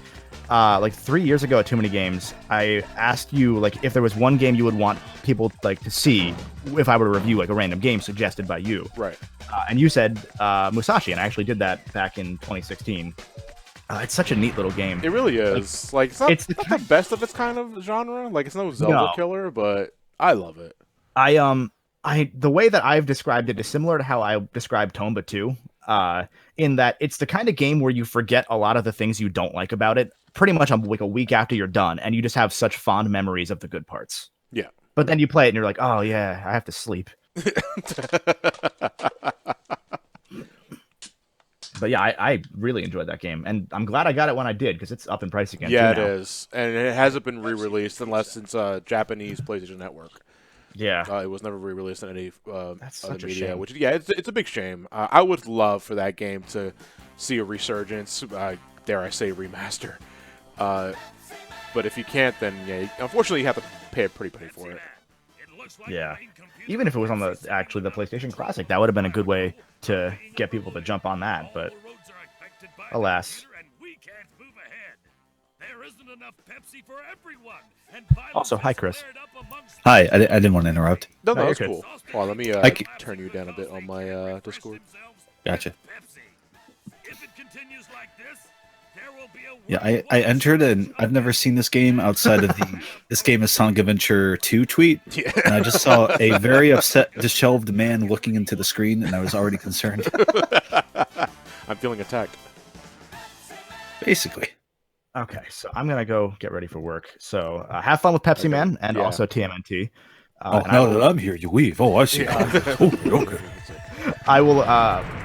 Like 3 years ago at Too Many Games, I asked you like if there was one game you would want people like to see if I were to review like a random game suggested by you. Right. And you said Musashi, and I actually did that back in 2016. It's such a neat little game. It really is. Like it's not the best of its kind of genre. Like it's no Zelda killer, but I love it. The way that I've described it is similar to how I described Tomba 2, in that it's the kind of game where you forget a lot of the things you don't like about it pretty much like a week after you're done, and you just have such fond memories of the good parts. Yeah. But then you play it and you're like, oh yeah, I have to sleep. But yeah, I really enjoyed that game, and I'm glad I got it when I did, because it's up in price again. Yeah, it is. And it hasn't been re-released unless it's Japanese PlayStation Network. Yeah. It was never re-released in any That's other such a media. shame. Which, yeah, it's a big shame. I would love for that game to see a resurgence, dare I say remaster. But if you can't, then yeah, unfortunately you have to pay a pretty penny for it. Yeah. Even if it was on the PlayStation Classic, that would have been a good way to get people to jump on that, but alas. Also, hi, Chris. Hi, I didn't want to interrupt. No, No, that's you're cool. Hold on, let me turn you down a bit on my Discord. Gotcha. Yeah, I entered, and I've never seen this game outside of the "This game is Sonic Adventure 2" tweet, Yeah. and I just saw a very upset, disheveled man looking into the screen, and I was already concerned. I'm feeling attacked. Basically. Okay, so I'm going to go get ready for work. So have fun with Pepsi Man and also TMNT. Now that I'm here, you leave. Oh, I see. Okay. I will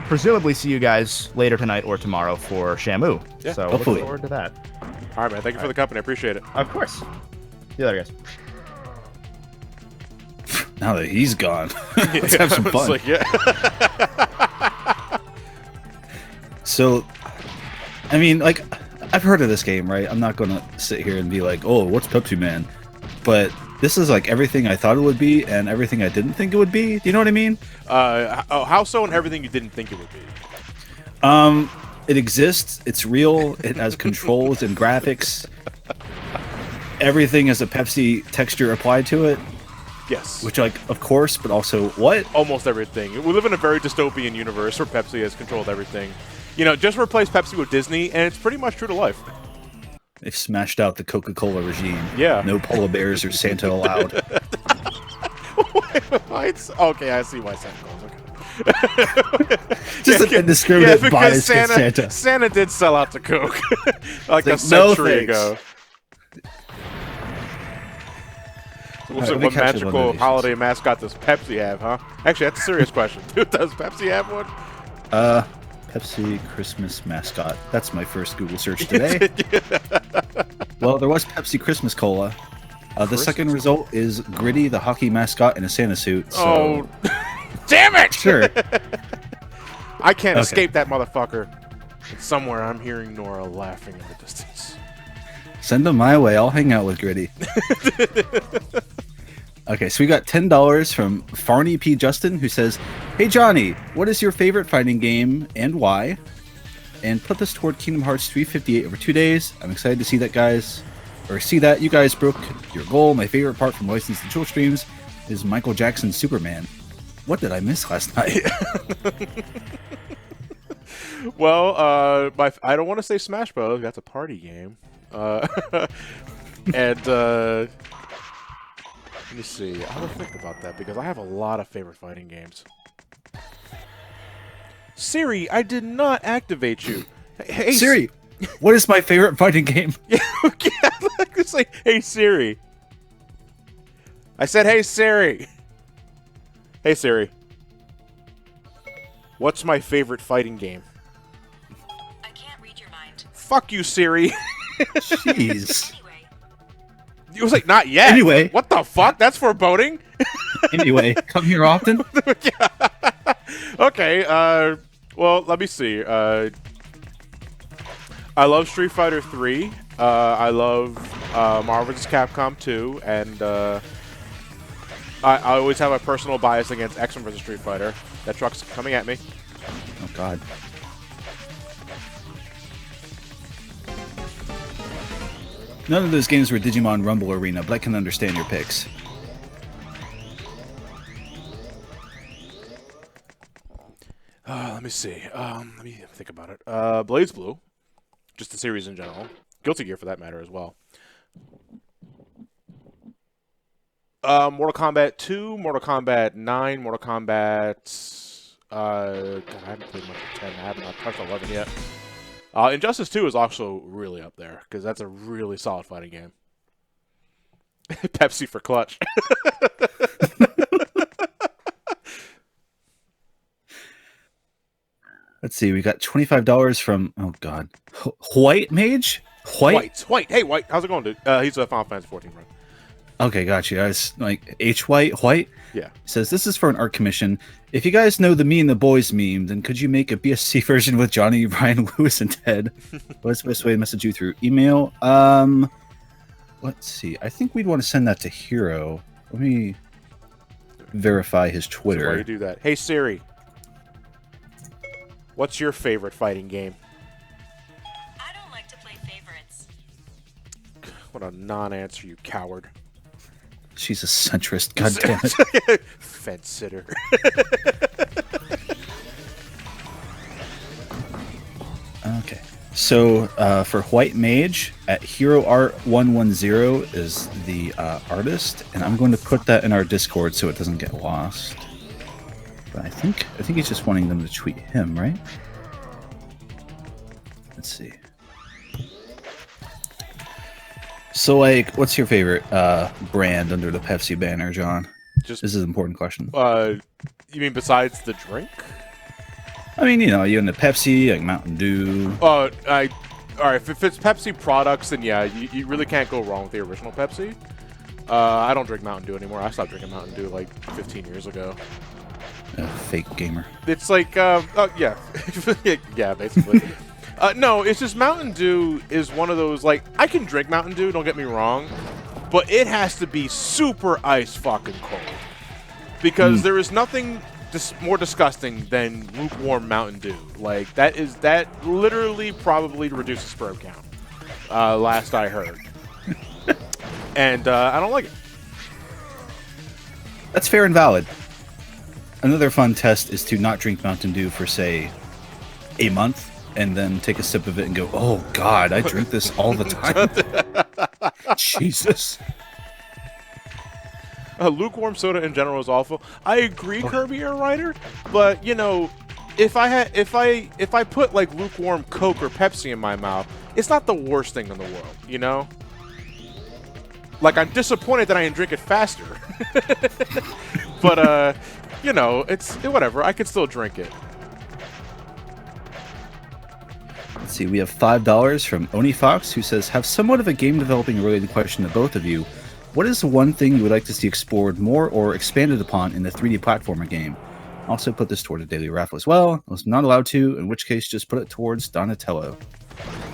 presumably see you guys later tonight or tomorrow for Shamu. Yeah, so hopefully. look forward to that. All right, man. Thank you for the company. I appreciate it. Of course. See you later, guys. Now that he's gone, let's have some It's fun. like, yeah. So, I mean, like, I've heard of this game, right? I'm not going to sit here and be like, oh, what's Pepsi Man? But this is like everything I thought it would be and everything I didn't think it would be. Do you know what I mean? How so and everything you didn't think it would be? It exists. It's real. It has controls and graphics. Everything has a Pepsi texture applied to it. Yes. Which, like, of course, but also what? Almost everything. We live in a very dystopian universe where Pepsi has controlled everything. You know, just replace Pepsi with Disney, and it's pretty much true to life. They've smashed out the Coca-Cola regime. Yeah. No polar bears or Santa allowed. Okay, I see why Santa goes. Just an indiscriminate because bias against Santa. Santa did sell out to Coke like a No century thanks. ago. So All right, let me what catch you on magical the holiday mascot does Pepsi have, huh? Actually, that's a serious question. Does Pepsi have one? Pepsi Christmas mascot. That's my first Google search today. Well, there was Pepsi Christmas Cola. The second result is Gritty, the hockey mascot, in a Santa suit. So, Oh, damn it! sure. I can't Okay. escape that motherfucker. And somewhere I'm hearing Nora laughing in the distance. Send them my way. I'll hang out with Gritty. Okay, so we got $10 from Farney P. Justin, who says, "Hey Johnny, what is your favorite fighting game and why? And put this toward Kingdom Hearts 358 over 2 days. I'm excited to see that, guys. Or see that you guys broke your goal. My favorite part from License to Chill streams is Michael Jackson's Superman. What did I miss last night?" Well, I don't want to say Smash Bros. That's a party game. And let me see. I will think about that because I have a lot of favorite fighting games. Siri, I did not activate you. Hey Siri, what is my favorite fighting game? Yeah, it's like, hey Siri. I said, hey Siri. Hey Siri. What's my favorite fighting game? I can't read your mind. Fuck you, Siri. Jeez. Anyway, It was like, not yet. Anyway. What the fuck? That's foreboding? Anyway, come here often. Okay, well, let me see. I love Street Fighter 3. I love Marvel vs. Capcom 2, and I always have a personal bias against X-Men vs. Street Fighter. That truck's coming at me. Oh God. None of those games were Digimon Rumble Arena, but I can understand your picks. Let me see. Let me think about it. Blaze Blue, just the series in general. Guilty Gear for that matter as well. Mortal Kombat 2, Mortal Kombat 9, Mortal Kombat... God, I haven't played much of 10. I haven't touched 11 yet. Injustice 2 is also really up there, because that's a really solid fighting game. Pepsi for clutch. Let's see, we got $25 from, oh God, White Mage? White? Hey, White. How's it going, dude? He's a Final Fantasy 14 friend. Okay, got you. I was like, White? Yeah. Says, this is for an art commission. If you guys know the Me and the Boys meme, then could you make a BSC version with Johnny, Ryan, Lewis, and Ted? What's the best way to message you through email? Let's see. I think we'd want to send that to Hero. Let me verify his Twitter. So why do you do that? Hey, Siri. What's your favorite fighting game? I don't like to play favorites. What a non-answer, you coward. She's a centrist. God damn it. Fence sitter. Okay. So for White Mage, at Hero Art 110 is the artist, and I'm going to put that in our Discord so it doesn't get lost. But I think he's just wanting them to tweet him, right? Let's see. So, like, what's your favorite brand under the Pepsi banner, John? Just, This is an important question. you mean besides the drink? I mean, you know, you into Pepsi, like Mountain Dew. All right, if it's Pepsi products, then yeah, you really can't go wrong with the original Pepsi. I don't drink Mountain Dew anymore. I stopped drinking Mountain Dew like 15 years ago. Fake gamer. It's like, oh, yeah. Yeah, basically. No, it's just Mountain Dew is one of those, like, I can drink Mountain Dew, don't get me wrong, but it has to be super ice fucking cold. Because there is nothing more disgusting than lukewarm Mountain Dew. Like, that literally probably reduces sperm count, last I heard. And I don't like it. That's fair and valid. Another fun test is to not drink Mountain Dew for, say, a month, and then take a sip of it and go, oh, God, I drink this all the time. Jesus. Lukewarm soda in general is awful. I agree, Kirby, you're a writer, but, you know, if I put, like, lukewarm Coke or Pepsi in my mouth, it's not the worst thing in the world, you know? Like, I'm disappointed that I didn't drink it faster. But, you know, it's whatever. I can still drink it. Let's see, we have $5 from Oni Fox, who says, have somewhat of a game developing related question to both of you. What is the one thing you would like to see explored more or expanded upon in the 3D platformer game? Also put this toward a daily raffle as well. I was not allowed to, in which case just put it towards Donatello.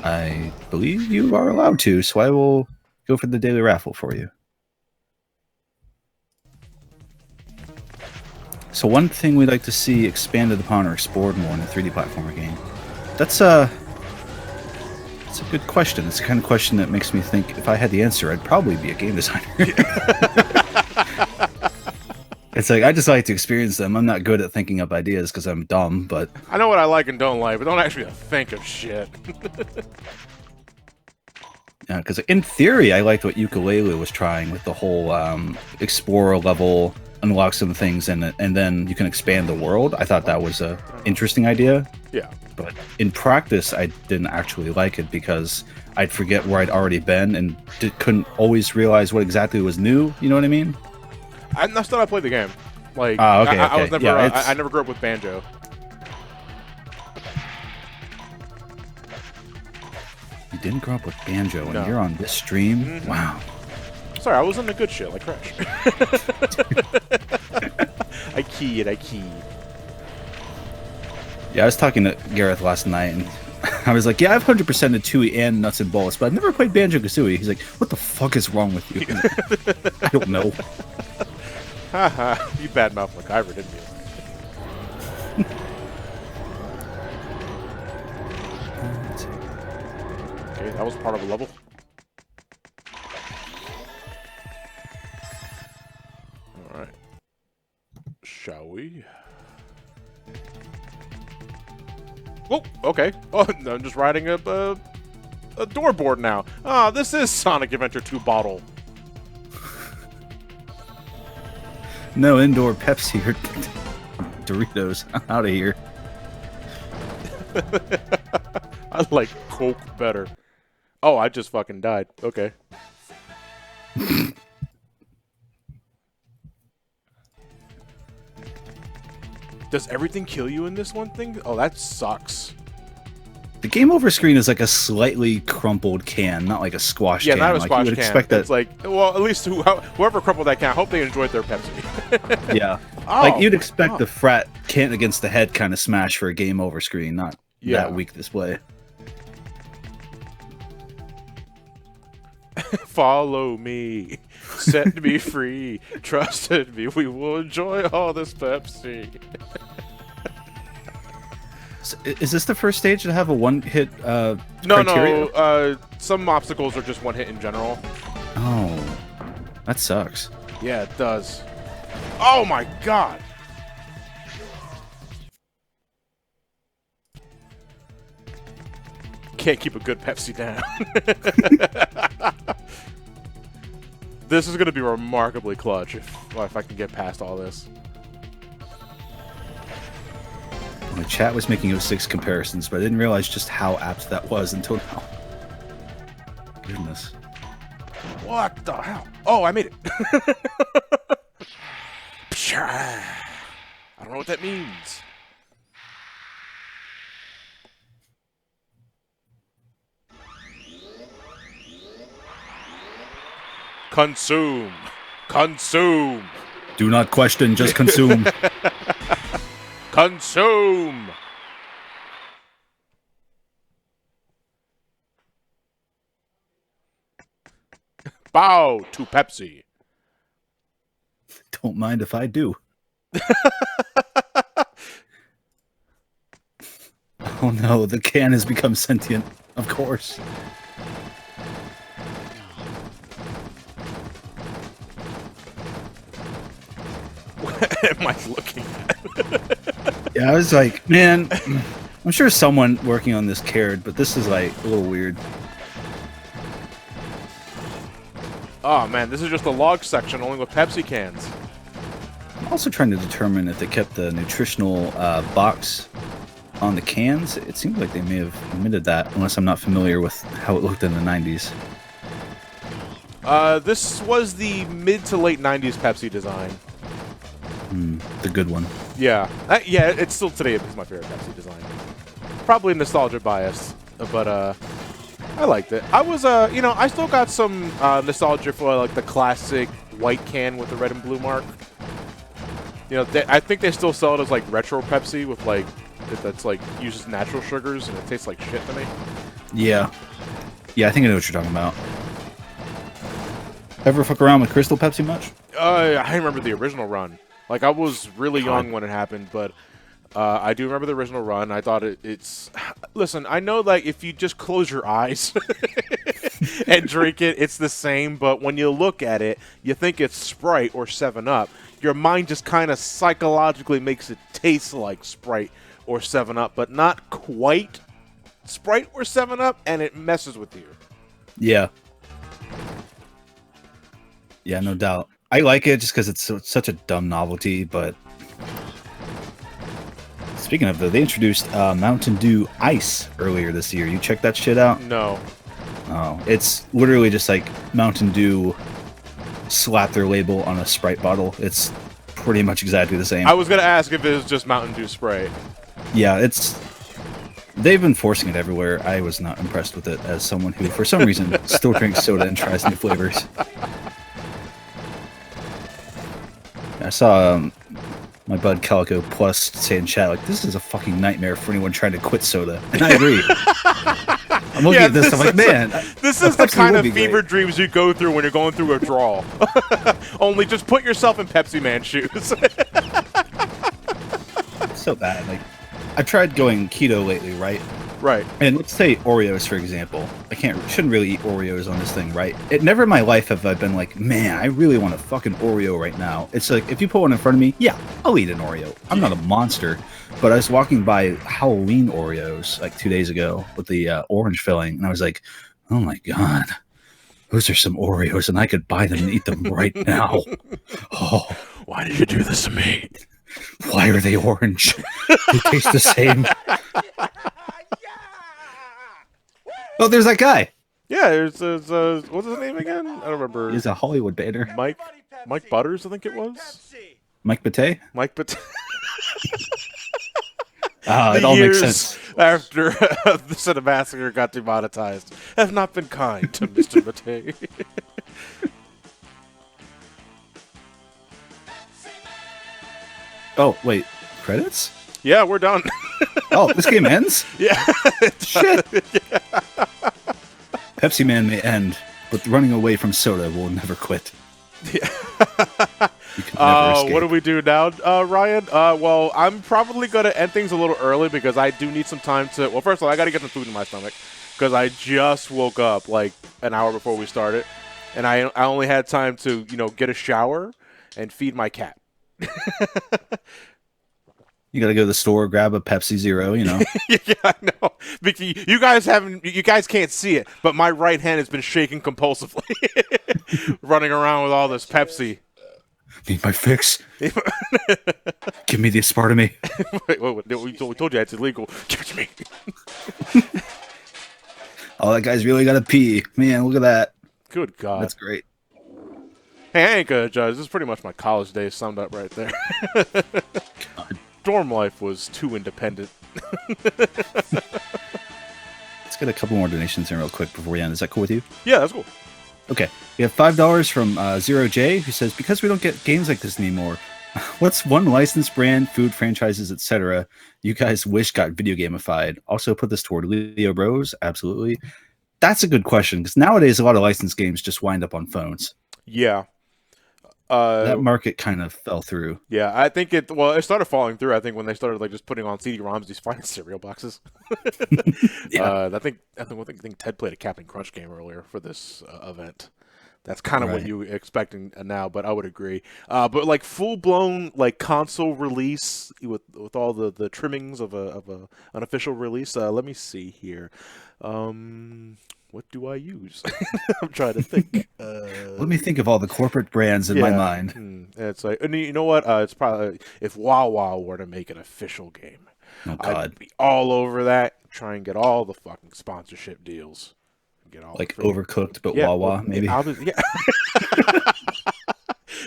I believe you are allowed to, so I will go for the daily raffle for you. So one thing we'd like to see expanded upon or explored more in a 3D platformer game. That's a good question. It's the kind of question that makes me think if I had the answer, I'd probably be a game designer. It's like, I just like to experience them. I'm not good at thinking up ideas because I'm dumb, but... I know what I like and don't like, but don't actually think of shit. Yeah, because in theory, I liked what Ukulele was trying with the whole explorer level, unlock some things, and then you can expand the world. I thought that was a interesting idea. Yeah. But in practice, I didn't actually like it because I'd forget where I'd already been and couldn't always realize what exactly was new. You know what I mean? That's not how I played the game. Like, okay. I was never. Yeah, I never grew up with banjo. You didn't grow up with banjo, and No. you're on this stream? Wow. Sorry, I was on the good shit, like Crash. I keyed. Yeah, I was talking to Gareth last night, and I was like, yeah, I've 100%ed Tui and Nuts and Bolts, but I've never played Banjo-Kazooie. He's like, what the fuck is wrong with you? I don't know. Haha, you badmouthed MacGyver, didn't you? Okay, that was part of a level. Alright. Shall we? Oh, okay. Oh, I'm just riding a doorboard now. Ah, this is Sonic Adventure 2 bottle. No indoor Pepsi or Doritos. I'm out of here. I like Coke better. Oh, I just fucking died. Okay. Does everything kill you in this one thing? Oh, that sucks. The game over screen is like a slightly crumpled can, not like a squash Yeah, can. not a like, squash you would can. expect that. It's like, well, at least whoever crumpled that can, I hope they enjoyed their Pepsi. Yeah. Oh, like you'd expect oh. the frat can against the head kind of smash for a game over screen, not Yeah. that weak display. Follow me, set me free, trusted me, we will enjoy all this Pepsi. So, is this the first stage to have a one-hit No, criteria? no, some obstacles are just one hit in general. Oh, that sucks. Yeah, it does. Oh my god! Can't keep a good Pepsi down. This is going to be remarkably clutch if I can get past all this. The chat was making 06 comparisons, but I didn't realize just how apt that was until now. Goodness. What the hell? Oh, I made it. I don't know what that means. Consume. Consume. Do not question, just consume. Consume. Bow to Pepsi. Don't mind if I do. Oh no, the can has become sentient. Of course. What am I looking at? Yeah, I was like, man, I'm sure someone working on this cared, but this is like a little weird. Oh man, this is just a log section only with Pepsi cans. I'm also trying to determine if they kept the nutritional box on the cans. It seems like they may have omitted that, unless I'm not familiar with how it looked in the 90s. This was the mid to late 90s Pepsi design. The good one. Yeah. Yeah, it's still today it's my favorite Pepsi design. Probably nostalgia bias, but I liked it. I was you know, I still got some nostalgia for like the classic white can with the red and blue mark. You know, I think they still sell it as like retro Pepsi with like that's like uses natural sugars and it tastes like shit to me. Yeah. Yeah, I think I know what you're talking about. Ever fuck around with Crystal Pepsi much? I remember the original run. Like, I was really young when it happened, but I do remember the original run. I thought it's... Listen, I know, like, if you just close your eyes and drink it, it's the same, but when you look at it, you think it's Sprite or 7-Up. Your mind just kind of psychologically makes it taste like Sprite or 7-Up, but not quite Sprite or 7-Up, and it messes with you. Yeah. Yeah, no doubt. I like it just because it's such a dumb novelty, but... Speaking of, though, they introduced Mountain Dew Ice earlier this year. You check that shit out? No. Oh, it's literally just like Mountain Dew slap their label on a Sprite bottle. It's pretty much exactly the same. I was going to ask if it was just Mountain Dew Sprite. Yeah, it's They've been forcing it everywhere. I was not impressed with it as someone who, for some reason, still drinks soda and tries new flavors. I saw my bud Calico Plus say in chat, like, this is a fucking nightmare for anyone trying to quit soda. And I agree. I'm looking at this, I'm like, man. This is the kind of fever dreams you go through when you're going through a draw. Only just put yourself in Pepsi Man shoes. It's so bad. Like, I've tried going keto lately, right? Right. And let's say Oreos, for example. Shouldn't really eat Oreos on this thing, right? It never in my life have I been like, man, I really want a fucking Oreo right now. It's like, if you put one in front of me, yeah, I'll eat an Oreo. I'm not a monster. But I was walking by Halloween Oreos like 2 days ago with the orange filling, and I was like, oh my God, those are some Oreos, and I could buy them and eat them right now. Oh, why did you do this to me? Why are they orange? They taste the same. Oh, there's that guy. Yeah, there's what's his name again? I don't remember. He's a Hollywood banner. Mike Butters, I think it was. Mike Pate? Mike Pate. It all makes sense. After the Cinema Massacre got demonetized have not been kind to Mr. Matei. Oh, wait. Credits? Yeah, we're done. Oh, this game ends? Yeah. Shit. Yeah. Pepsi Man may end, but running away from soda will never quit. Yeah. What do we do now, Ryan? Well, I'm probably going to end things a little early because I do need some time to... Well, first of all, I got to get some food in my stomach because I just woke up like an hour before we started, and I only had time to, get a shower and feed my cat. You gotta go to the store, grab a Pepsi Zero, Yeah, I know. You guys can't see it, but my right hand has been shaking compulsively, running around with all this Pepsi. Need my fix. Give me the aspartame. Wait, we told you it's illegal. Give it to me. Oh, that guy's really gotta pee. Man, look at that. Good God. That's great. Hey, I ain't gonna judge. This is pretty much my college days summed up right there. God. Dorm life was too independent. Let's get a couple more donations in real quick before we end. Is that cool with you? Yeah, that's cool. Okay. We have $5 from Zero J, who says, because we don't get games like this anymore, what's one licensed brand, food franchises, etc. you guys wish got video gamified? Also put this toward Leo Bros. Absolutely. That's a good question, because nowadays a lot of licensed games just wind up on phones. Yeah. That market kind of fell through. Yeah, I think it started falling through, I think, when they started just putting on CD-ROMs these fine cereal boxes. Yeah. I think Ted played a Captain Crunch game earlier for this event. That's kind of what you were expecting now, but I would agree. But like full-blown console release with all the trimmings of an official release. Let me see here. What do I use? I'm trying to think. Let me think of all the corporate brands in my mind. It's like, and you know what? It's probably if Wawa were to make an official game, oh, God. I'd be all over that. Try and get all the fucking sponsorship deals. Get all Overcooked, but Wawa maybe.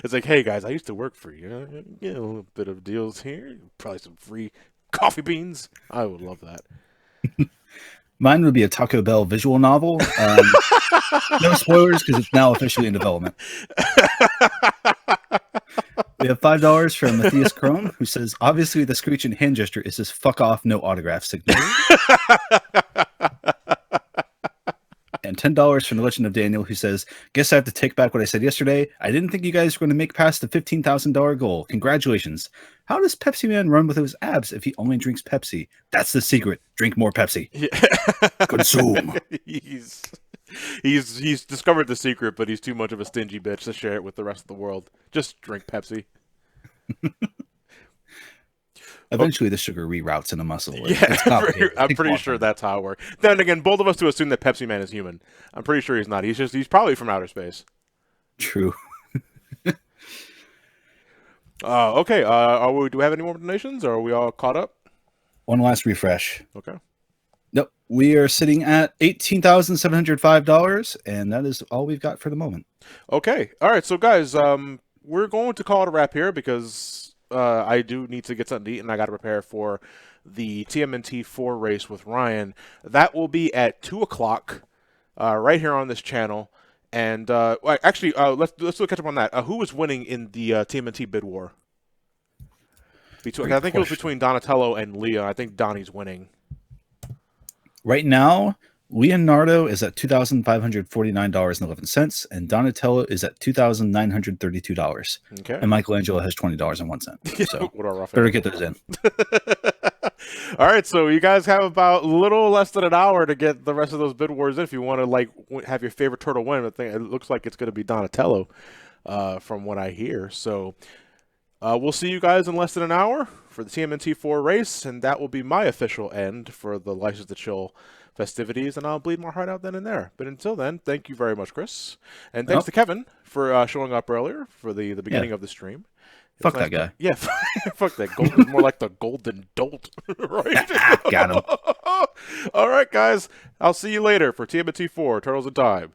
It's like, hey guys, I used to work for you. Get a little bit of deals here. Probably some free coffee beans. I would love that. Mine would be a Taco Bell visual novel. No spoilers because it's now officially in development. We have $5 from Matthias Chrome, who says, obviously the screech and hand gesture is this fuck off, no autograph signal. And $10 from the Legend of Daniel, who says, guess I have to take back what I said yesterday. I didn't think you guys were going to make past the $15,000 goal. Congratulations. How does Pepsi Man run with those abs if he only drinks Pepsi? That's the secret. Drink more Pepsi. Yeah. Consume. He's discovered the secret, but he's too much of a stingy bitch to share it with the rest of the world. Just drink Pepsi. Eventually, the sugar reroutes in a muscle. Yeah, I'm pretty sure that's how it works. Then again, both of us to assume that Pepsi Man is human. I'm pretty sure he's not. He's probably from outer space. True. Okay. Do we have any more donations, or are we all caught up? One last refresh. Okay. Nope. We are sitting at $18,705, and that is all we've got for the moment. Okay. All right. So, guys, we're going to call it a wrap here because I do need to get something to eat, and I got to prepare for the TMNT 4 race with Ryan. That will be at 2 o'clock right here on this channel. And actually, let's catch up on that. Who was winning in the TMNT bid war? I think it was between Donatello and Leah. I think Donnie's winning. Right now, Leonardo is at $2,549.11, and Donatello is at $2,932. Okay. And Michelangelo has $20.01. So What a rough better end. get those in. All right, so you guys have about a little less than an hour to get the rest of those bid wars in. If you want to have your favorite turtle win, I think it looks like it's going to be Donatello, from what I hear. So we'll see you guys in less than an hour for the TMNT4 race, and that will be my official end for the License to Chill festivities, and I'll bleed my heart out then and there. But until then, thank you very much, Chris, and thanks to Kevin for showing up earlier for the beginning of the stream. Fuck that guy. Yeah, fuck that. Gold is more like the golden dolt, right? Got him. All right, guys. I'll see you later for TMNT4 Turtles in Time.